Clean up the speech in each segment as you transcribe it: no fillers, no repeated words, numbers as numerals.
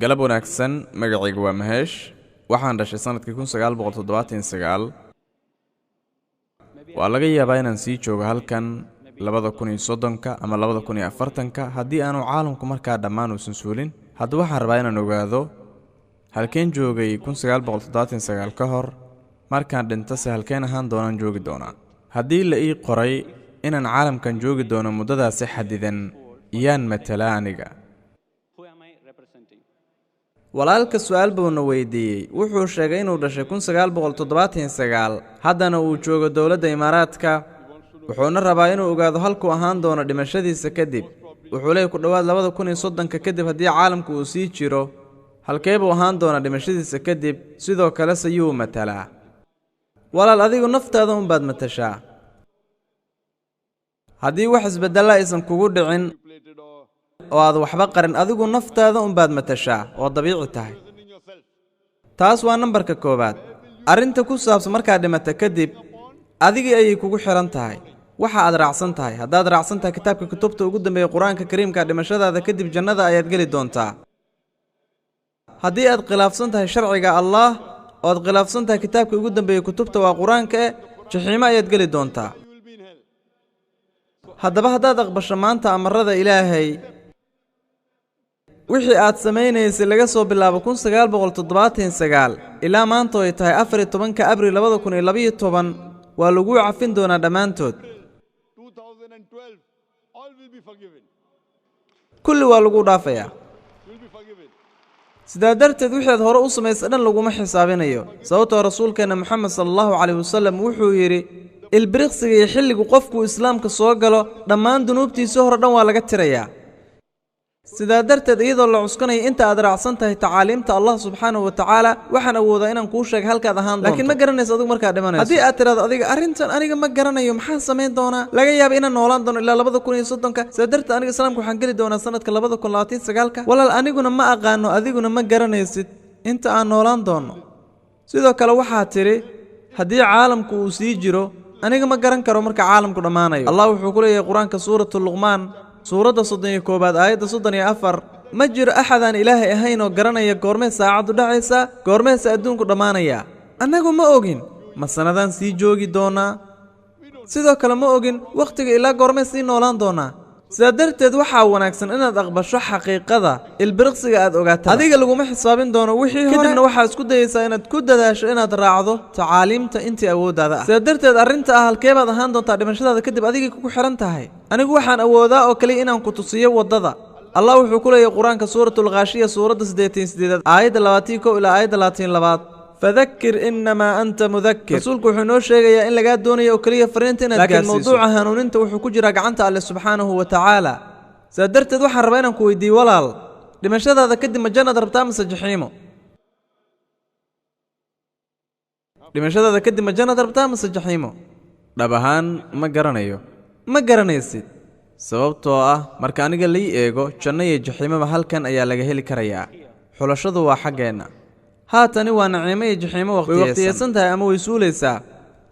galab wanaagsan magacaygu waa Maheesh waxaan dhashay sanadkii 1979 waa laga yaabaa inaan sii joogo halkan 2030ka ama 2040ka haddii aanu caalamku markaa dhammaan uusan suulin hadda waxaan rabaa inaan ogaado halkeen joogay 1979 ka hor markaan dhintase halkeen ahaan doonaan joogi doonaa haddii la ii qoray inaan caalamkan joogi doono muddadaasi xadidan iyaan matala aniga walaalka su'aal buu weydiiyay wuxuu sheegay inuu dhashay 1979 haddana uu joogo dawladda Imaaraadka wuxuuna rabaa inuu ogaado halku ahaan doono dhimashadiisa kadib wuxuu leeyahay ku dhawaad 2030ka kadib haddii caalamku uu sii jiro halkee buu ahaan doona dhimashadiisa kadib sidoo kale sayuu matalaa walaal adigu naftaada un baad matashaa haddii wax isbedel aysan kugu dhicin oo aad waxba qarin adigu naftaada un baad matashaa oo dabiici tahay taas waa nambarka koobaad arinta ku saabsan markaa dhimata kadib adigii ayay kugu xiran tahay waxa aad raacsan tahay haddaad raacsan tahay kitaabka kutubta ugu dambeeya quraanka kariimka dhimashadaada kadib jannada ayaad geli doontaa haddii aad khilaafsan tahay sharciga Allah oo aad khilaafsan tahay kitaabka ugu dambeeya kutubta waa quraanka jaxiima ayaad geli doontaa haddaba haddaad aqbasho maanta amarada Ilaahay wixii aad sameeynaysay laga soo bilaabo 1979 ilaa maanta ay tahay 14 Abriil 2012 waa lagu cafin doonaa dhamaantood 2012 all will be forgiven kulli waa lagu dhaafayaa sidaa darteed wixii aad hore u samaysay dhan laguma xisaabinayo sababtoo rasuulkeena Muhammad sallallahu alayhi wasallam wuxuu yiri ilbiriqsiga iyo xilligu qofku islaamka soo galo dhammaan dunuubtiisa hore dhan waa laga tirayaa sidaa darteed iyadoo la cuskanayo inta aad raacsan tahay tacaaliimta Allah subhanahu wa ta'ala waxaan awoodaa inaan kuu sheego halkaad ahaan doonto laakiin ma garanayso adigu markaa dhimanayso haddii aad tiraado adiga arrintan aniga ma garanayo maxaan sameyn doonaa laga yaabo inaan noolaan doono ilaa 2030ka sidaa darteed aniga islaamka waxaan geli doonaa sanadka 2029ka walaal aniguna ma aqaano adiguna ma garanaysid inta aan noolaan doono sidoo kale waxaa tiri haddii caalamku uu sii jiro aniga ma garan karo marka caalamku dhamaanayo Allah wuxuu ku leeyahay quraanka suuratul luqmaan suurada 31 aayada 34 ma jiro axadaan ilaahay ahayn oo garanaya goormee saacadu dhacaysa goormee adduunku dhamaanaya anagu ma ogin ma sanadan sii joogi doona sidoo kale ma ogin waqtiga ilaa goormee sii noolaan doona sidaa darteed waxaa wanaagsan inaad aqbasho xaqiiqada ilbiriqsiga aad ogaato adiga laguma xisaabin doono wixii hore kadibna waxaa isku dayaysaa inaad ku dadaasho inaad raacdo tacaaliimta intii awoodaada ah sidaa darteed arrinta halkee baad ahaan doontaa dhimashadaada kadib adigii kugu xiran tahay anigu waxaan awoodaa oo kaliya inaan ku tusiyo wadada Allah wuxuu ku leeyahay quraanka suuratul ghaashiya suurada 88 aayada 21 ilaa aayada 22 فذكر إنما أنت مذكر رسولك وحنو شيغا إن لغا دونيا أو كليا فرينتين لكن موضوع هانونينتا وحو كجرا غعنتا الله سبحانه وتعالى سادرت waxaan rabaa inaan ku weydiiyo walaal dhimashadaada kadib ma jannada rabtaa mise jaxiimo dhimashadaada kadib ma jannada rabtaa mise jaxiimo dhab ahaan ma garanaysid sababtoo ah marka aniga la eego janno iyo jaxiimo halkan ayaa laga heli karayaa xulashadu waa xageena haatani waa naciimo iyo jaxiimo waqtiyeysan tahay ama way suulaysaa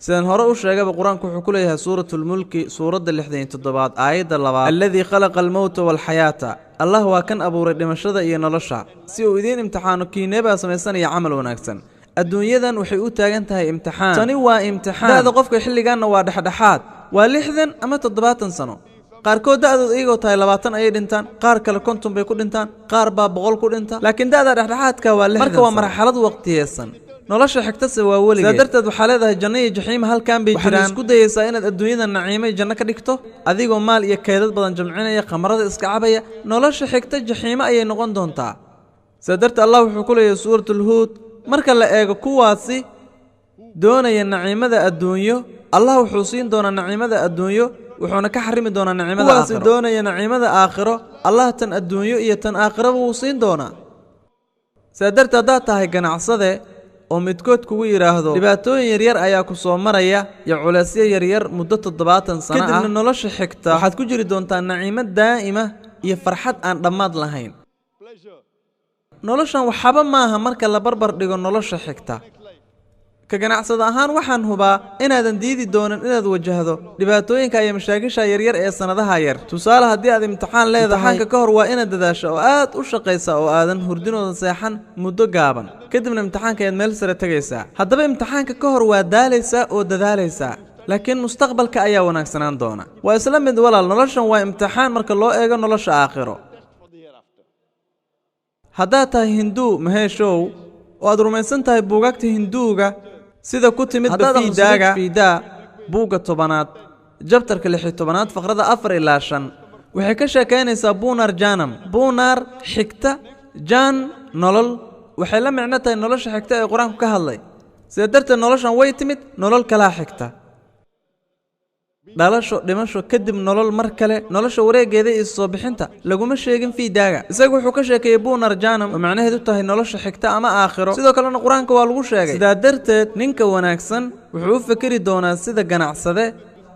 sidaan hore u sheegay quraanku wuxuu ku leeyahay suuratul mulki suurada 67 aayada 2 alladhi khalaqa al-mawta wal hayata Allah waa kan abuuray dhimashada iyo nolosha si uu idin imtixaano kiineeba samaysanaya amal wanaagsan adduunyadan waxay u taagan tahay imtixaan tani waa imtixaan da'da qofka xilligaana waa dhaxdhaxaad waa 60 ama 70 sano qaarkood da'doodu iyagoo tahay 20 ayay dhintaan qaar kale 50 bay ku dhintaan qaar baa 100 ku dhinta laakiin da'da dhaxdhaxaadka waa 60 marka waa marxalad waqtiyeysan nolosha xigtase waa weligeed sidaa darteed waxaa leedahay janno iyo jaxiim halkan bay jiraan isku dayaysaa inaad adduunyada naciimo iyo janno ka dhigto adigoo maal iyo kaydad badan jamcinaya khamrada iska cabaya nolosha xigta jaxiimo ayay noqon doontaa sidaa darteed Allah wuxuu ku leeyahay suuratul huud marka la eego kuwaasi doonaya naciimada adduunyo Allah wuxuu siin doonaa naciimada adduunyo wuxuuna ka xarimi doonaa naciimada aakhiro kuwaasi doonaya naciimada aakhiro Allah tan adduunyo iyo tan aakhiro wuu siin doonaa sidaa darteed haddaad tahay ganacsade oo midkood kugu yiraahdo dhibaatooyin yaryar ayaa ku soo maraya iyo culaysyo yaryar muddo 70 sano ah kadibna nolosha xigta waxaad ku jiri doontaa naciimo daa'ima iyo farxad aan dhammaad lahayn noloshan waxba maaha marka la barbar dhigo nolosha xigta ka ganacsada ahaan waxaan hubaa inaadan diidi doonin inaad wajahdo dhibaatooyinka iyo mashaakisha yaryar ee sanadaha yar. Tusaale haddii aad imtixaan leedahay, imtixaanka ka hor waa inaad dadaasho oo aad u shaqaysaa oo aadan hurdinooda seexan muddo gaaban. Kadibna imtixaanka ayaad meel sare tagaysaa. Haddaba imtixaanka ka hor waa daalaysaa oo dadaalaysaa, laakiin mustaqbalka ayaa wanaagsanaan doona. Waa isla mid walaal, noloshan waa imtixaan marka loo eego nolosha aakhiro. haddaad tahay hinduu maheeshow oo aad rumaysan tahay buugaagta hinduuga sida ku timid fiidaa buugga 10aad jabtarka 16aad faqrada 4 ilaa 5 waxay ka sheekaynaysaa buunar janam. buunar xigta jan nolol waxay la micno tahay nolosha xigta ee qur-aanku ka hadlay. sida darteed noloshan way timid nolol kalaa xigta, dhalasho dhimasho kadib nolol mar kale. nolosha wareegeeda iyo soo bixinta laguma sheegin fiidaaga. isagu wuxuu ka sheekeeyay buunar janam oo macnaheedu tahay nolosha xigta ama aakhiro. sidoo kalena qur-aanka waa lagu sheegay. sidaa darteed ninka wanaagsan wuxuu u fikiri doonaa sida ganacsade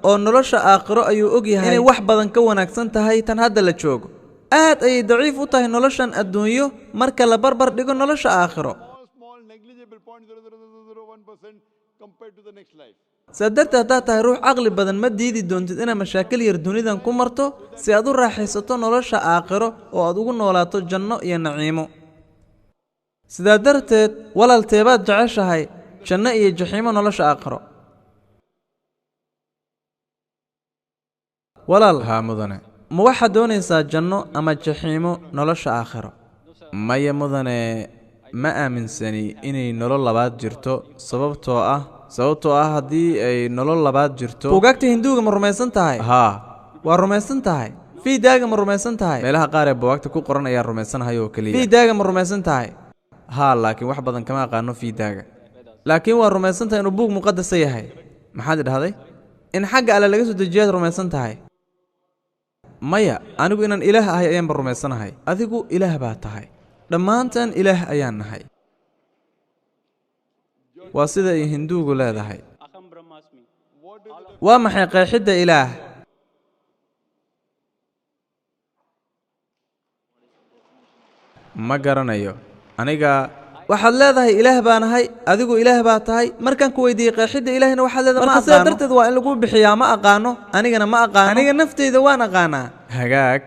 oo nolosha aakhiro ayuu og yahay inay wax badan ka wanaagsan tahay tan hadda la joogo. aad ayay daciif u tahay noloshan adduunyo marka la barbar dhigo nolosha aakhiro. sidaa darteed haddaad tahay ruux caqli badan ma diidi doontid inaad mashaakil yar dunidan ku marto si aad u raaxaysato nolosha aakhiro oo aad ugu noolaato janno iyo naciimo. sidaa darteed walaalteebaad jeceshahay, janno iyo jaxiimo nolosha aakhiro? walaal haa mudane, ma waxaad doonaysaa janno ama jaxiimo nolosha aakhiro? maya mudane, ma aaminsani inay nolol labaad jirto, sababtoo ah haddii ay nolol labaad jirto. buugaagta hinduuga ma rumaysan tahay? haa, waa rumaysan tahay. fiidaaga ma rumaysan tahay? meelaha qaar ee buugaagta ku qoran ayaa rumaysanahay oo keliya. fiidaaga ma rumaysan tahay? haa, laakiin wax badan kama aqaano fiidaaga. laakiin waa rumaysan tahay inuu buug muqadasa yahay. maxaad idhahday? in xagga alle laga soo dejiyaad rumaysan tahay? maya, anigu inaan ilaah ahay ayaanba rumaysanahay. adigu ilaah baa tahay, dhammaantaan ilaah ayaan nahay. waa sida ay hinduugu leedahay. waa maxay qeexidda ilaah? ma garanayo aniga. waxaad leedahay ilaah baa nahay, adigu ilaah baa tahay. markaan ku weydiiyey qeexidda ilaahina waxaad leedahay marka sidaa darteed waa in lagu bixiyaa ma aqaano, anigana ma aqaano. aniga nafteyda waan aqaanaa. hagaag,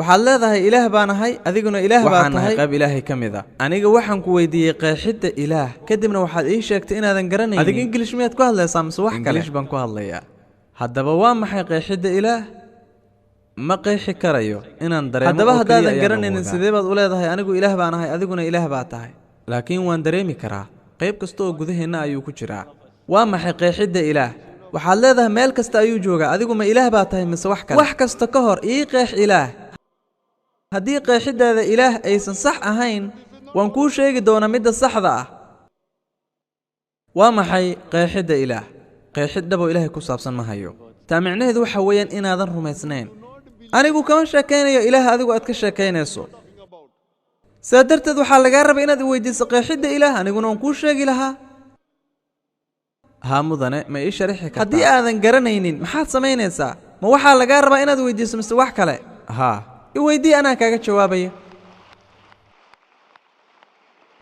waxaad leedahay ilaah baa nahay, adiguna ilaah baa tahay. waxaan nahay qayb ilaahay ka mid ah. aniga waxaan ku weydiiyey qeexidda ilaah, kadibna waxaad ii sheegtay inaadan garanaynin. adiga ingilish miyaad ku hadlaysaa mise wax kale? ingilish baan ku hadlayaa. haddaba waa maxay qeexidda ilaah? ma qeexi karayo inaan dareemo. haddaba haddaadan garanaynin sidee baad u leedahay anigu ilaah baa nahay, adiguna ilaah baa tahay? laakiin waan dareemi karaa, qayb kasta oo gudaheenna ayuu ku jiraa. waa maxay qeexidda ilaah? waxaad leedahay meel kasta ayuu joogaa, adigu ma ilaah baa tahay mise wax kale? wax kasta ka hor ii qeex ilaah. haddii qeexiddaada ilaah aysan sax ahayn, waan kuu sheegi doonaa midda saxda ah. waa maxay qeexidda ilaah? qeexid dhaboo ilaahay ku saabsan ma hayo. taa micnaheedu waxa weeyaan inaadan rumaysnayn. anigu kama sheekaynayo ilaah adigu aad ka sheekaynayso. sidaa darteed waxaa lagaa rabay inaad i weydiiso qeexidda ilaah, aniguna waan kuu sheegi lahaa. haa mudane, ma ii sharixi kartaa? haddii aadan garanaynin maxaad samaynaysaa? ma waxaa lagaa rabaa inaad weydiiso mise wax kale? haa, i weydii, anaa kaaga jawaabaya.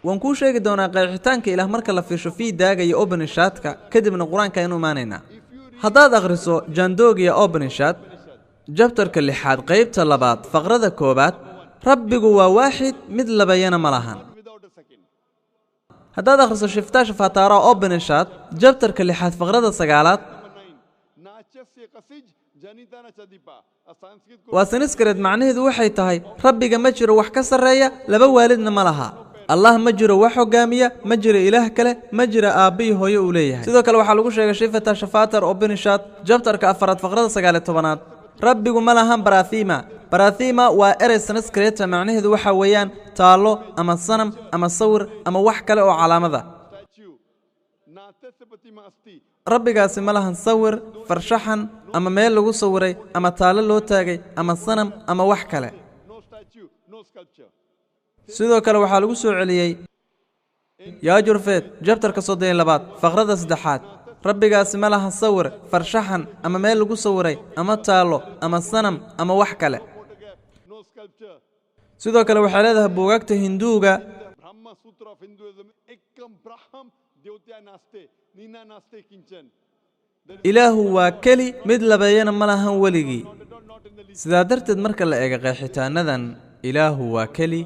waan kuu sheegi doonaa qeexitaanka ilaah marka la fiirsho fiidaaga iyo obanishaadka, kadibna qur-aanka aynu imaanaynaa. haddaad akhriso jandogiya obanishad jabtarka 6aad qaybta 2 faqrada 1 rabbigu waa waaxid, mid labayana ma lahan. haddaad akhriso shiftaasha fataara obanishad jabtarka 6aad faqrada 9aad waa sanskrit. macnaheedu waxay tahay rabbiga ma jiro wax ka sarreeya, laba waalidna ma laha. allah ma jiro wax hogaamiya, ma jiro ilaah kale, ma jiro aabba iyo hooyo uu leeyahay. sidoo kale waxaa lagu sheegay shifata shafatar obanishad jabtarka 4 faqrada 19aad rabbigu ma lahan barathima. barathima waa erey sanskrit, macnaheedu waxa weeyaan taallo ama sanam ama sawir ama wax kale oo calaamada. rabbigaasi ma lahan sawir, farshaxan ama meel lagu sawiray ama taallo loo taagay ama sanam ama wax kale. sidoo kale waxaa lagu soo celiyey yaajurfeed jabtarka 32 faqrada 3aad rabbigaasi ma lahan sawir, farshaxan ama meel lagu sawiray ama taallo ama sanam ama wax kale. sidoo kale waxay leedahay buugaagta hinduuga Dyotya naste, nina naste kinchan. ilaahu waa keli mid labeeyana ma lahan weligii sidaa darteed marka la eego qeexitaanadan ilaahu waa keli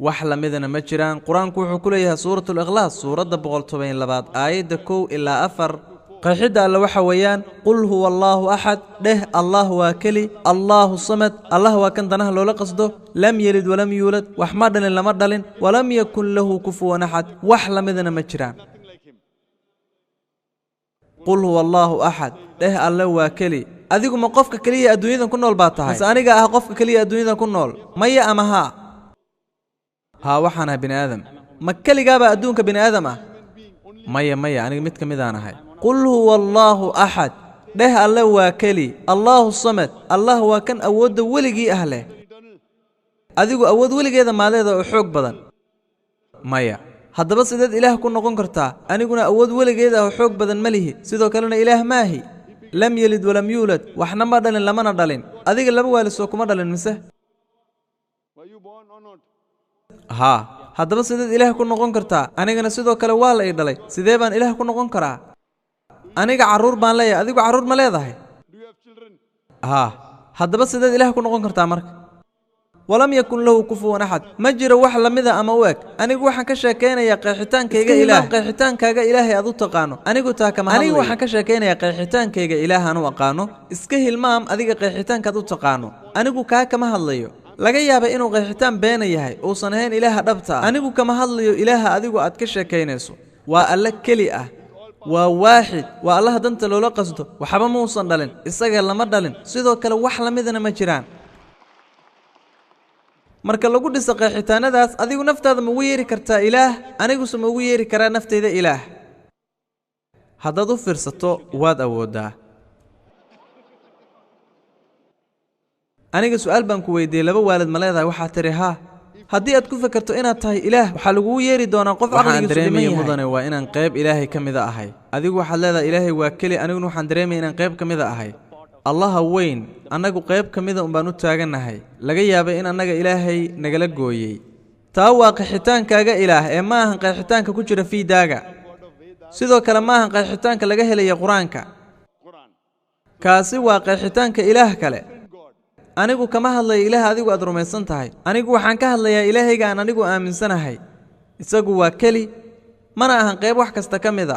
wax lamidana ma jiraan qur-aanku wuxuu ku leeyahay suuratul ikhlaas suuradda 112 aayadda 1 ilaa 4 qeexidda alle waxa weeyaan qul huwa allaahu axad dheh allah waa keli allaahu samad allah waa kan danaha loola qasdo lam yelid walam yuulad wax ma dhalin lama dhalin walam yakun lahu kufuwan axad wax lamidana ma jiraan qul huwa allaahu axad dheh alle waa keli adigu ma qofka keliya adduunyadan ku nool baa tahay mise aniga ah qofka keliya adduunyadan ku nool maya ama haa waxaan ahay bini aadam ma keligaabaa adduunka bini aadam ah maya aniga mid ka midaan ahay qul huwa allaahu axad dheh alle waa keli allaahu samad allah waa kan awoodda weligii ah leh adigu awood weligeeda maaleeda oo xoog badan maya haddaba sideed ilaah ku noqon kartaa aniguna awood weligeeda oo xoog badan ma lihi sidoo kalena ilaah maahi lam yelid walam yuulad waxna ma dhalin lamana dhalin adiga laba waalisoo kuma dhalin mise haa haddaba sideed ilaah ku noqon kartaa anigana sidoo kale waa la ii dhalay sidee baan ilaah ku noqon karaa aniga carruur baan leeyahay adigu carruur ma leedahay haa haddaba sideed ilaah ku noqon kartaa marka walam yakun lahu kufuwan axad ma jiro wax lamida ama u eg anigu waxaan ka sheekaynayaa qeexitaankayga ilaah qeexitaankaaga ilaahay aad u taqaano anigu waxaan ka sheekaynayaa qeexitaankayga ilaah aan u aqaano iska hilmaam adiga qeexitaankaad u taqaano anigu kaa kama hadlayo laga yaabay inuu qeexitaan beena yahay uusan ahayn ilaaha dhabta ah anigu kama hadlayo ilaaha adigu aad ka sheekaynayso waa alle keli ah waa waaxid waa allaha danta loola qasdo waxba muusan dhalin isaga lama dhalin sidoo kale wax lamidana ma jiraan marka lagu dhiso qeexitaanadaas adigu naftaada ma ugu yeeri kartaa ilaah aniguse ma ugu yeeri karaa naftayda ilaah haddaad u fiirsato waad awooddaa aniga su'aal baan ku weydiiyey laba waalid ma leedahay waxaa tiri haa haddii aad ku fakarto inaad tahay ilaah waxaa lagugu yeeri doonaa qof caqligiisu dhiman yahay mudane waa inaan qayb ilaahay ka mida ahay adigu waxaad leedahay ilaahay waa keli aniguna waxaan dareemaya inaan qayb ka mida ahay allaha weyn annagu qayb ka mida unbaan u taagannahay laga yaabay in annaga ilaahay nagala gooyey taa waa qeexitaankaaga ilaah ee ma ahan qeexitaanka ku jira fiidaaga sidoo kale ma ahan qeexitaanka laga helaya qur-aanka kaasi waa qeexitaanka ilaah kale anigu kama hadlayo ilaah adigu aad rumaysan tahay anigu waxaan ka hadlayaa ilaahayga aan anigu aaminsanahay isagu waa keli mana ahan qayb wax kasta ka mida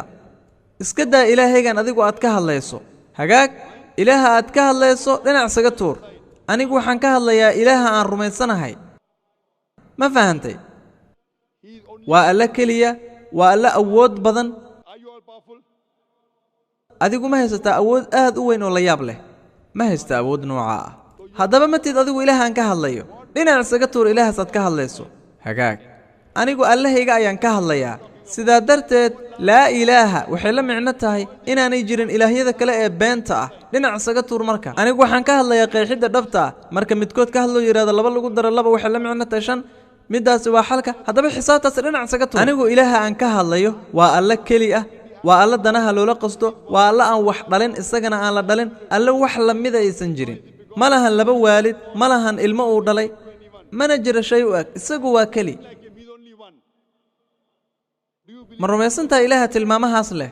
iska daa ilaahaygan adigu aad ka hadlayso hagaag ilaaha aad ka hadlayso dhinac isaga tuur anigu waxaan ka hadlayaa ilaaha aan rumaysanahay ma fahantay waa alla keliya waa alla awood badan adigu ma haysataa awood aad u weyn oo la yaab leh ma haysta awood noocaa ah haddaba matid adigu ilaah aan ka hadlayo dhinac isaga tuur ilaahaas aad ka hadlayso hagaag anigu allahayga ayaan ka hadlayaa sidaa darteed laa ilaaha waxay la micno tahay inaanay jirin ilaahyada kale ee beenta ah dhinac isaga tuur marka anigu waxaan ka hadlayaa qeexidda dhabta ah marka midkood ka hadloo yidhahdo laba lagu daro laba waxay la micno tahay 5 middaasi waa xalka haddaba xisaabtaas dhinac isaga tuur anigu ilaaha aan ka hadlayo waa alla keli ah waa alla danaha loola qasto waa alla aan wax dhalin isagana aan la dhalin alla wax lamida aysan jirin ma lahan laba waalid ma lahan ilmo uu dhalay mana jiro shay u eg isagu waa keli ma rumaysantahay ilaaha tilmaamahaas leh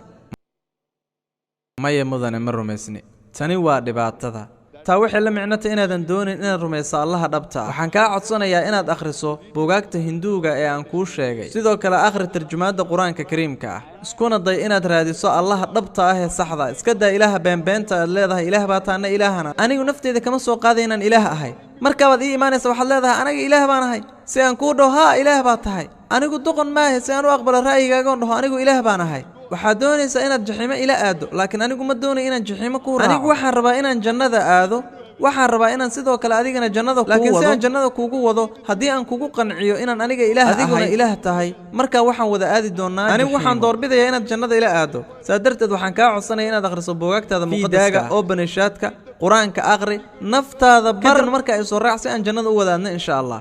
maya mudane ma rumaysni tani waa dhibaatada taa waxay la micnata inaadan doonin inaad rumayso allaha dhabta ah waxaan kaa codsanayaa inaad akhriso buugaagta hinduuga ee aan kuu sheegay sidoo kale akhri tarjumaadda qur-aanka kariimka ah iskuna day inaad raadiso allaha dhabta ah ee saxda iska daa ilaaha beenbeenta aad leedahay ilaah baa taana ilaahana anigu nafteyda kama soo qaaday inaan ilaah ahay markaabaad ii imaanaysa waxaad leedahay anaga ilaah baan ahay si aan kuu dhaho haa ilaah baa tahay anigu doqon maahe si aan u aqbalo ra'yigaagoon dhaho anigu ilaah baan ahay waxaad doonaysaa inaad jaxiimo ila aado laakiin anigu ma doonayo inaan jaxiimo ku raaco anigu waxaan rabaa inaan jannada aado waxaan rabaa inaan sidoo kale adigana jannada kugu wado laakiin si aan jannada kugu wado haddii aan kugu qanciyo inaan aniga ilaah ahay adiguna ilaah tahay markaa waxaan wada aadi doonaa anigu waxaan doorbidayaa inaad jannada ila aado saa darteed waxaan kaa codsanaya inaad akhriso buugaagtaada muqaddaska oo banishaadka qur-aanka aqri naftaada baran marka ay soo raac si aan jannada u wadaadno insha allah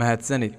mahadsanid